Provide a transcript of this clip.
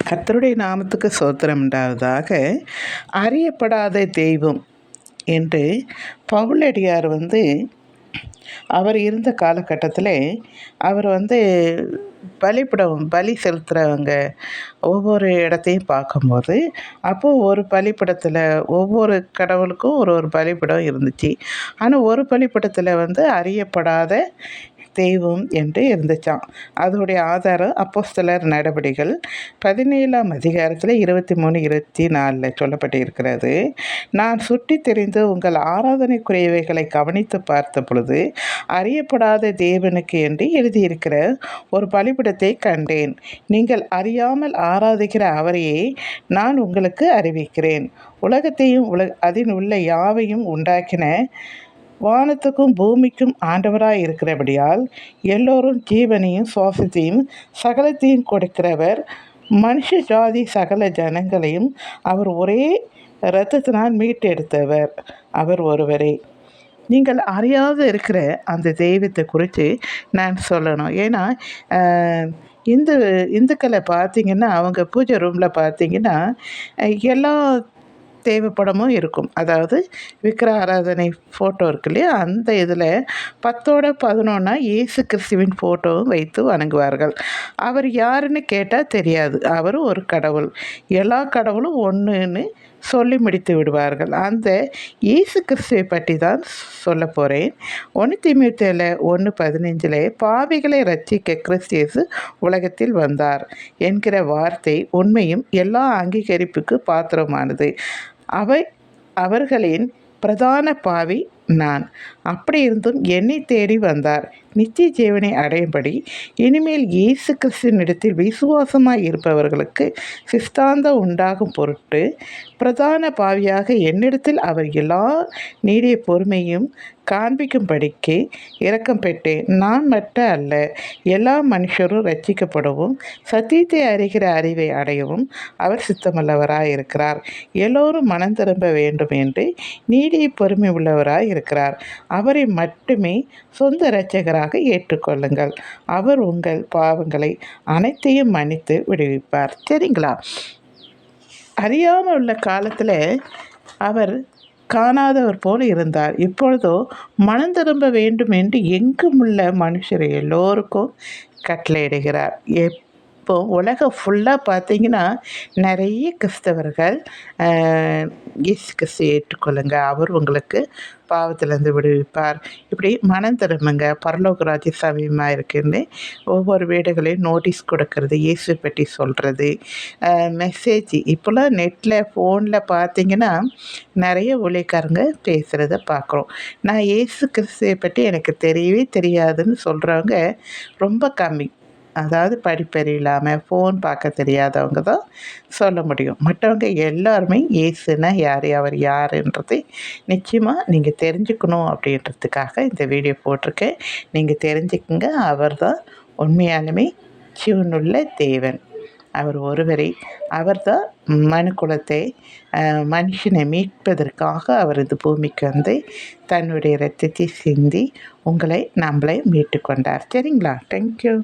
கர்த்தருடைய நாமத்துக்கு ஸ்தோத்திரம் உண்டாவதாக. அறியப்படாத தெய்வம் என்று பவுலடியார் அவர் இருந்த காலகட்டத்தில் அவர் பலி செலுத்துகிறவங்க ஒவ்வொரு இடத்தையும் பார்க்கும்போது, அப்போது ஒரு பலிப்படத்தில் ஒவ்வொரு கடவுளுக்கும் ஒரு ஒரு பலிப்படம் இருந்துச்சு. ஆனால் ஒரு பலிப்படத்தில் அறியப்படாத தெய்வம் என்று இருந்துச்சான். அதனுடைய ஆதாரம் அப்போஸ்தலர் நடபடிகள் 17ஆம் அதிகாரத்தில் 23, 24 சொல்லப்பட்டு இருக்கிறது. நான் சுட்டி தெரிந்து உங்கள் ஆராதனைக்குரியவைகளை கவனித்து பார்த்த பொழுது அறியப்படாத தேவனுக்கு என்று எழுதியிருக்கிற ஒரு பலிபீடத்தை கண்டேன். நீங்கள் அறியாமல் ஆராதிக்கிற அவரையே நான் உங்களுக்கு அறிவிக்கிறேன். உலகத்தையும் அதில் உள்ள யாவையும் உண்டாக்கின வானத்துக்கும் பூமிக்கும் ஆண்டவராய் இருக்கிறபடியால் எல்லோரும் ஜீவனையும் சுவாசத்தையும் சகலத்தையும் கொடுக்கிறவர், மனுஷ ஜாதி சகல ஜனங்களையும் அவர் ஒரே இரத்தத்தினால் மீட்டெடுத்தவர் அவர் ஒருவரே. நீங்கள் அறியாத இருக்கிற அந்த தெய்வத்தை குறித்து நான் சொல்லணும். ஏன்னா இந்துக்களை பார்த்திங்கன்னா அவங்க பூஜை ரூமில் பார்த்திங்கன்னா எல்லா தேவைப்படமும் இருக்கும். அதாவது விக்கிர ஆராதனை ஃபோட்டோ இருக்கு இல்லையா, அந்த இதில் 10ஓட 11 இயேசு கிறிஸ்துவின் ஃபோட்டோவும் வைத்து வணங்குவார்கள். அவர் யாருன்னு கேட்டால் தெரியாது. அவர் ஒரு கடவுள், எல்லா கடவுளும் ஒன்றுன்னு சொல்லி முடித்து விடுவார்கள். அந்த இயேசு கிறிஸ்துவை பற்றி தான் சொல்ல போகிறேன். 1 தீமோத்தேயு 1:15 பாவிகளை ரட்சிக்க கிறிஸ்து உலகத்தில் வந்தார் என்கிற வார்த்தை உண்மையும் எல்லா அங்கீகரிப்புக்கு பாத்திரமானது. அவர்களின் பிரதான பாவி நான். அப்படி இருந்தும் என்னை தேடி வந்தார் நித்திய ஜீவனை அடையும்படி. இனிமேல் இயேசு கிறிஸ்துவினிடத்தில் விசுவாசமாய் இருப்பவர்களுக்கு சிஸ்தாந்தம் உண்டாகும் பொருட்டு பிரதான பாவியாக என்னிடத்தில் அவர் எல்லா நீடிய பொறுமையும் காண்பிக்கும்படிக்கு இரக்கம் பெற்றேன். நான் மட்டும் அல்ல, எல்லா மனுஷரும் ரட்சிக்கப்படவும் சத்தியத்தை அறிகிற அறிவை அடையவும் அவர் சித்தமுள்ளவராய் இருக்கிறார். எல்லோரும் மனம் திரும்ப வேண்டும் என்று நீடிய பொறுமை உள்ளவராய் இருக்கிறார். அவரை மட்டுமே சொந்த இரட்சகராக ஏற்றுக்கொள்ளுங்கள். அவர் உங்கள் பாவங்களை அனைத்தையும் மன்னித்து விடுவிப்பார். சரிங்களா? அறியாமல் உள்ள காலத்தில் அவர் காணாதவர் போல் இருந்தார். இப்பொழுதோ மனம் திரும்ப வேண்டும் என்று எங்கும் உள்ள மனுஷரை எல்லோருக்கும் கட்டளையிடுகிறார். இப்போ உலகம் ஃபுல்லாக பார்த்திங்கன்னா நிறைய கிறிஸ்தவர்கள் இயேசு கிறிஸ்து ஏற்றுக்கொள்ளுங்க, அவர் உங்களுக்கு பாவத்திலேருந்து விடுவிப்பார், இப்படி மனம் திரும்புங்க, பரலோக ராஜ்யம் சமீபமாக இருக்குன்னு ஒவ்வொரு வீடுகளையும் நோட்டீஸ் கொடுக்கறது, இயேசு பற்றி சொல்கிறது, மெசேஜ் இப்போலாம் நெட்டில் ஃபோனில் பார்த்திங்கன்னா நிறைய ஊழியக்காரங்க பேசுகிறத பார்க்குறோம். நான் இயேசு கிறிஸ்துவை பற்றி எனக்கு தெரியவே தெரியாதுன்னு சொல்கிறவங்க ரொம்ப கம்மி. அதாவது படிப்பறிவு இல்லாமல் ஃபோன் பார்க்க தெரியாதவங்க தான் சொல்ல முடியும். மற்றவங்க எல்லாருமே இயேசுன்னா யார், அவர் யாருன்றது நிச்சயமாக நீங்கள் தெரிஞ்சுக்கணும் அப்படின்றதுக்காக இந்த வீடியோ போட்டிருக்கேன். நீங்கள் தெரிஞ்சுக்குங்க. அவர் தான் உண்மையாலுமே ஜீவனுள்ள தேவன். அவர் ஒருவரை, அவர் தான் மனு குலத்தை மனுஷனை மீட்பதற்காக அவர் இந்த பூமிக்கு தன்னுடைய இரத்தத்தை சிந்தி நம்மளை மீட்டு கொண்டார். சரிங்களா? தேங்க்யூ.